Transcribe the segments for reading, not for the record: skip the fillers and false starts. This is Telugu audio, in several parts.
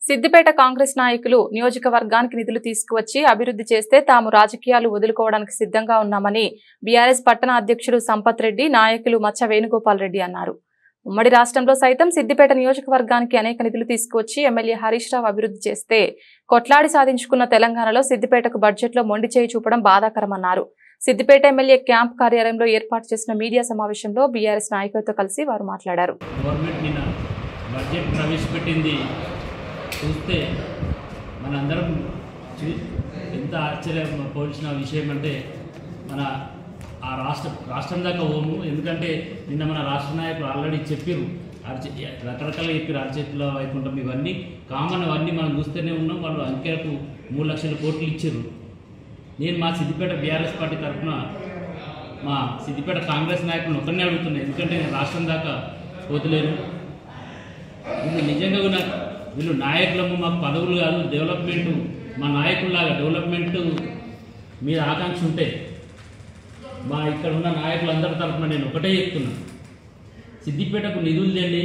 సిద్దిపేట కాంగ్రెస్ నాయకులు నియోజకవర్గానికి నిధులు తీసుకువచ్చి అభివృద్ధి చేస్తే తాము రాజకీయాలు వదులుకోవడానికి సిద్ధంగా ఉన్నామని బీఆర్ఎస్ పట్టణ అధ్యక్షుడు సంపత్ రెడ్డి, నాయకులు మచ్చ వేణుగోపాల్ రెడ్డి అన్నారు. ఉమ్మడి రాష్ట్రంలో సైతం సిద్దిపేట నియోజకవర్గానికి అనేక నిధులు తీసుకువచ్చి ఎమ్మెల్యే హరీష్ రావు అభివృద్ధి చేస్తే కొట్లాడి సాధించుకున్న తెలంగాణలో సిద్దిపేటకు బడ్జెట్లో మొండి చేయి చూపడం బాధాకరమన్నారు. సిద్దిపేట ఎమ్మెల్యే క్యాంప్ కార్యాలయంలో ఏర్పాటు చేసిన మీడియా సమావేశంలో బీఆర్ఎస్ నాయకులతో కలిసి వారు మాట్లాడారు. చూస్తే మనందరం ఎంత ఆశ్చర్యం పోల్చిన విషయం అంటే మన ఆ రాష్ట్రం దాకా పోము. ఎందుకంటే నిన్న మన రాష్ట్ర నాయకులు ఆల్రెడీ చెప్పారు, రకరకాల చెప్పారు, అరచేతుల వైకుంఠం ఇవన్నీ కామన్, అవన్నీ మనం చూస్తూనే ఉన్నాం. వాళ్ళు అంకెలకు 3 లక్షల కోట్లు ఇచ్చారు. నేను మా సిద్దిపేట బీఆర్ఎస్ పార్టీ తరఫున మా సిద్దిపేట కాంగ్రెస్ నాయకులను ఒకరిని అడుగుతున్నాను. ఎందుకంటే నేను రాష్ట్రం దాకా పోతలేను. వీళ్ళు నిజంగా కూడా వీళ్ళు నాయకులము, మాకు పదవులు కాదు, డెవలప్మెంటు మా నాయకుల్లాగా డెవలప్మెంట్ మీద ఆకాంక్ష ఉంటే మా ఇక్కడ ఉన్న నాయకులందరి తరఫున నేను ఒకటే చెప్తున్నా, సిద్దిపేటకు నిధులు తెండి,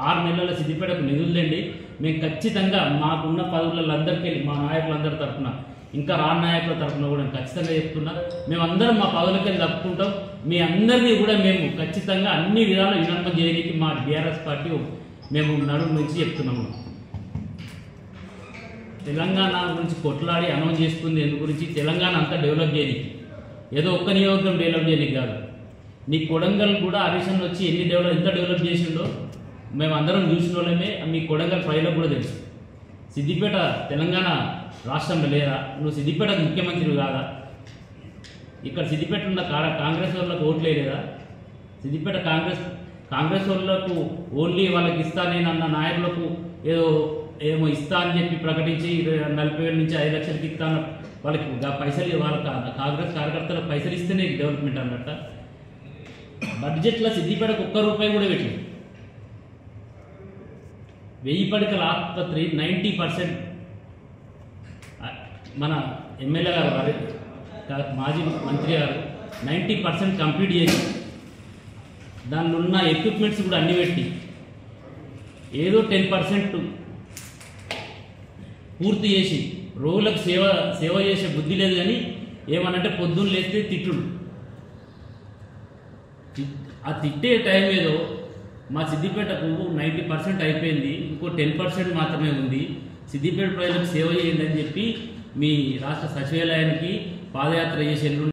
6 నెలల సిద్దిపేటకు నిధులు తెండి. మేము ఖచ్చితంగా మాకున్న పదవులందరికీ మా నాయకులందరి తరఫున, ఇంకా రాని నాయకుల తరఫున కూడా ఖచ్చితంగా చెప్తున్నా, మేమందరం మా పదవులకి తప్పుకుంటాం. మీ అందరినీ కూడా మేము ఖచ్చితంగా అన్ని విధాలు వినంప చేయడానికి మా బీఆర్ఎస్ పార్టీ మేము నడుము నుంచి చెప్తున్నాము. తెలంగాణ గురించి కొట్లాడి అనౌన్స్ చేసుకుంది ఎందు గురించి, తెలంగాణ అంతా డెవలప్ చేయడానికి, ఏదో ఒక్క నియోజకవర్గం డెవలప్ చేయడానికి కాదు. నీ కొడంగల్ కూడా హరీషన్ వచ్చి ఎంత డెవలప్ చేసిండో మేము అందరం చూసిన వాళ్ళమే. మీ కొడంగల్ ప్రజలకు కూడా తెలుసు. సిద్దిపేట తెలంగాణ రాష్ట్రంలో లేదా? నువ్వు సిద్దిపేట ముఖ్యమంత్రి కాదా? ఇక్కడ సిద్దిపేట ఉన్న కాంగ్రెస్ వాళ్ళకు ఓట్లు వేయలేదా? సిద్దిపేట కాంగ్రెస్ వాళ్ళకు ఓన్లీ వాళ్ళకి ఇస్తా నేనన్న నాయకులకు ఏమో ఇస్తా అని చెప్పి ప్రకటించి 40,000 నుంచి 5 లక్షలకి ఇస్తాను వాళ్ళకి పైసలు, వాళ్ళ కాంగ్రెస్ కార్యకర్తలకు పైసలు ఇస్తేనే డెవలప్మెంట్ అన్నట్ట. బడ్జెట్లో సిద్దిపేటకు ₹1 కూడా పెట్టింది. 1000 పడకల ఆసుపత్రి 90% మన ఎమ్మెల్యే గారు, మాజీ మంత్రి గారు 90% కంప్లీట్ చేసి దానిలో ఉన్న ఎక్విప్మెంట్స్ కూడా అన్ని పెట్టి ఏదో 10% పూర్తి చేసి రోగులకు సేవ చేసే బుద్ధి లేదు. కానీ ఏమనంటే పొద్దున్న లేస్తే తిట్టుడు. ఆ తిట్టే టైం ఏదో మా సిద్దిపేటకు 90% అయిపోయింది, ఇంకో 10% మాత్రమే ఉంది. సిద్దిపేట ప్రజలకు సేవ చేయండి అని చెప్పి మీ రాష్ట్ర సచివాలయానికి పాదయాత్ర చేసి